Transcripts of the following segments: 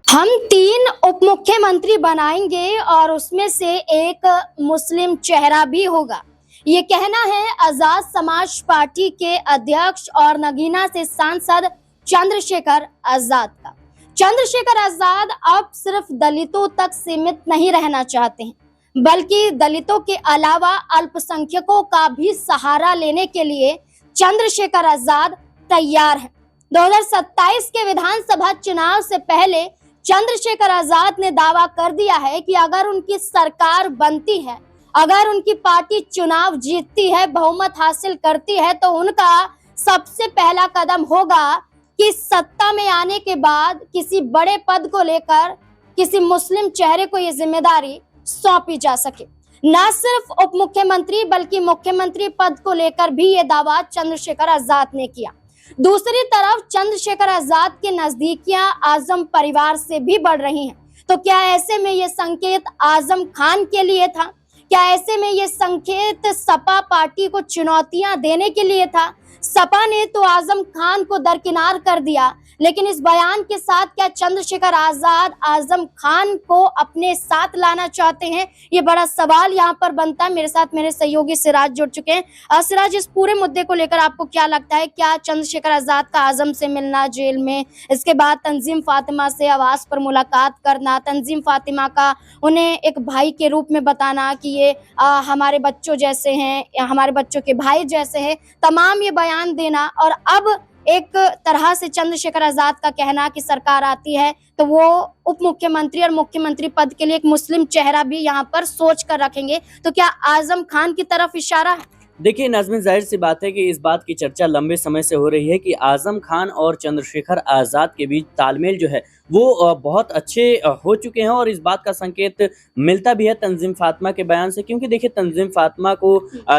हम 3 उप मुख्यमंत्री बनाएंगे और उसमें से एक मुस्लिम चेहरा भी होगा। ये कहना है आजाद समाज पार्टी के अध्यक्ष और नगीना से सांसद चंद्रशेखर आजाद का। चंद्रशेखर आजाद अब सिर्फ दलितों तक सीमित नहीं रहना चाहते हैं, बल्कि दलितों के अलावा अल्पसंख्यकों का भी सहारा लेने के लिए चंद्रशेखर आजाद तैयार हैं। 2027 के विधानसभा चुनाव से पहले चंद्रशेखर आजाद ने दावा कर दिया है कि अगर उनकी सरकार बनती है, अगर उनकी पार्टी चुनाव जीतती है, बहुमत हासिल करती है, तो उनका सबसे पहला कदम होगा कि सत्ता में आने के बाद किसी बड़े पद को लेकर किसी मुस्लिम चेहरे को ये जिम्मेदारी सौंपी जा सके। न सिर्फ उप मुख्यमंत्री बल्कि मुख्यमंत्री पद को लेकर भी ये दावा चंद्रशेखर आजाद ने किया। दूसरी तरफ चंद्रशेखर आजाद की नजदीकियां आजम परिवार से भी बढ़ रही हैं। तो क्या ऐसे में ये संकेत आजम खान के लिए था? क्या ऐसे में ये संकेत सपा पार्टी को चुनौतियां देने के लिए था? सपा ने तो आजम खान को दरकिनार कर दिया, लेकिन इस बयान के साथ क्या चंद्रशेखर आजाद आजम खान को अपने साथ लाना चाहते हैं? ये बड़ा सवाल यहाँ पर बनता है। मेरे साथ मेरे सहयोगी सिराज जुड़ चुके हैं। सिराज, इस पूरे मुद्दे को लेकर आपको क्या लगता है? क्या चंद्रशेखर आजाद का आजम से मिलना जेल में, इसके बाद तंजीम फातिमा से आवास पर मुलाकात करना, तंजीम फातिमा का उन्हें एक भाई के रूप में बताना कि ये हमारे बच्चों जैसे हैं, हमारे बच्चों के भाई जैसे हैं, तमाम ये बयान देना, और अब एक तरह से चंद्रशेखर आजाद का कहना कि सरकार आती है तो वो उप मुख्यमंत्री और मुख्यमंत्री पद के लिए एक मुस्लिम चेहरा भी यहाँ पर सोच कर रखेंगे। तो क्या आजम खान की तरफ इशारा है? देखिए नाज़मीन, जाहिर सी बात है कि इस बात की चर्चा लंबे समय से हो रही है कि आजम खान और चंद्रशेखर आज़ाद के बीच तालमेल जो है वो बहुत अच्छे हो चुके हैं, और इस बात का संकेत मिलता भी है तंजीम फातिमा के बयान से। क्योंकि देखिए, तंजीम फातिमा को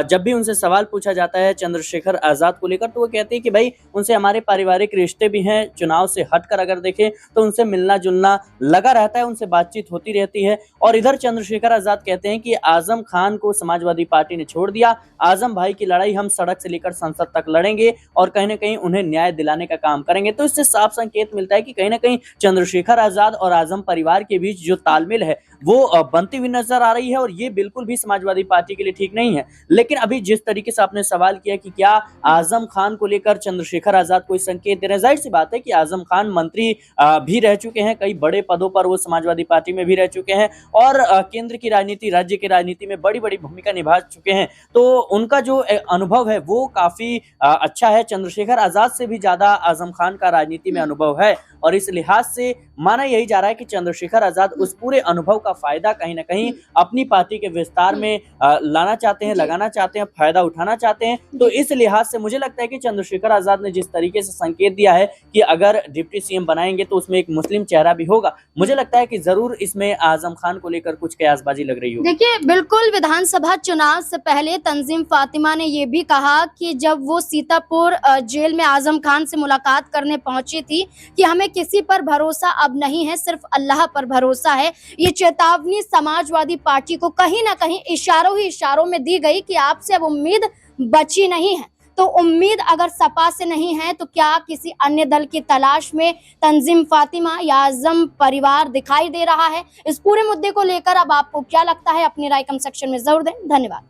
जब भी उनसे सवाल पूछा जाता है चंद्रशेखर आज़ाद को लेकर, तो वो कहती है कि भाई उनसे हमारे पारिवारिक रिश्ते भी हैं, चुनाव से हटकर अगर देखें तो उनसे मिलना जुलना लगा रहता है, उनसे बातचीत होती रहती है। और इधर चंद्रशेखर आज़ाद कहते हैं कि आजम खान को समाजवादी पार्टी ने छोड़ दिया, आजम भाई की लड़ाई हम सड़क से लेकर संसद तक लड़ेंगे और कहीं ना कहीं उन्हें न्याय दिलाने का काम करेंगे। तो इससे साफ संकेत मिलता है कि कहीं ना कहीं चंद्रशेखर आजाद और आजम परिवार के बीच जो तालमेल है वो बनती हुई नजर आ रही है, और ये बिल्कुल भी समाजवादी पार्टी के लिए ठीक नहीं है। लेकिन अभी जिस तरीके से आपने सवाल किया कि क्या आजम खान को लेकर चंद्रशेखर आजाद कोई संकेत दे रहे हैं, जाहिर सी बात है कि आजम खान मंत्री भी रह चुके हैं, कई बड़े पदों पर वो समाजवादी पार्टी में भी रह चुके हैं, और केंद्र की राजनीति, राज्य की राजनीति में बड़ी बड़ी भूमिका निभा चुके हैं। तो उनका जो अनुभव है वो काफी अच्छा है। चंद्रशेखर आजाद से भी ज्यादा आजम खान का राजनीति में अनुभव है, और इस लिहाज से माना यही जा रहा है कि चंद्रशेखर आजाद उस पूरे अनुभव का फायदा कहीं ना कहीं अपनी पार्टी के विस्तार में लाना चाहते हैं, लगाना चाहते हैं, फायदा उठाना चाहते हैं। तो इस लिहाज से मुझे लगता है कि चंद्रशेखर आजाद ने जिस तरीके से संकेत दिया है कि अगर डिप्टी सीएम बनाएंगे तो उसमें एक मुस्लिम चेहरा भी होगा, मुझे लगता है कि जरूर इसमें आजम खान को लेकर कुछ कयासबाजी लग रही होगी। देखिए, बिल्कुल विधानसभा चुनाव से पहले तंजीम फातिमा ने ये भी कहा कि जब वो सीतापुर जेल में आजम खान से मुलाकात करने पहुंची थी कि हमें किसी पर भरोसा अब नहीं है, सिर्फ अल्लाह पर भरोसा है। ये चेतावनी समाजवादी पार्टी को कहीं ना कहीं इशारों ही इशारों में दी गई कि आपसे अब उम्मीद बची नहीं है। तो उम्मीद अगर सपा से नहीं है तो क्या किसी अन्य दल की तलाश में तंजीम फातिमा या आजम परिवार दिखाई दे रहा है? इस पूरे मुद्दे को लेकर अब आपको क्या लगता है? अपनी राय कमेंट सेक्शन में जरूर दें। धन्यवाद।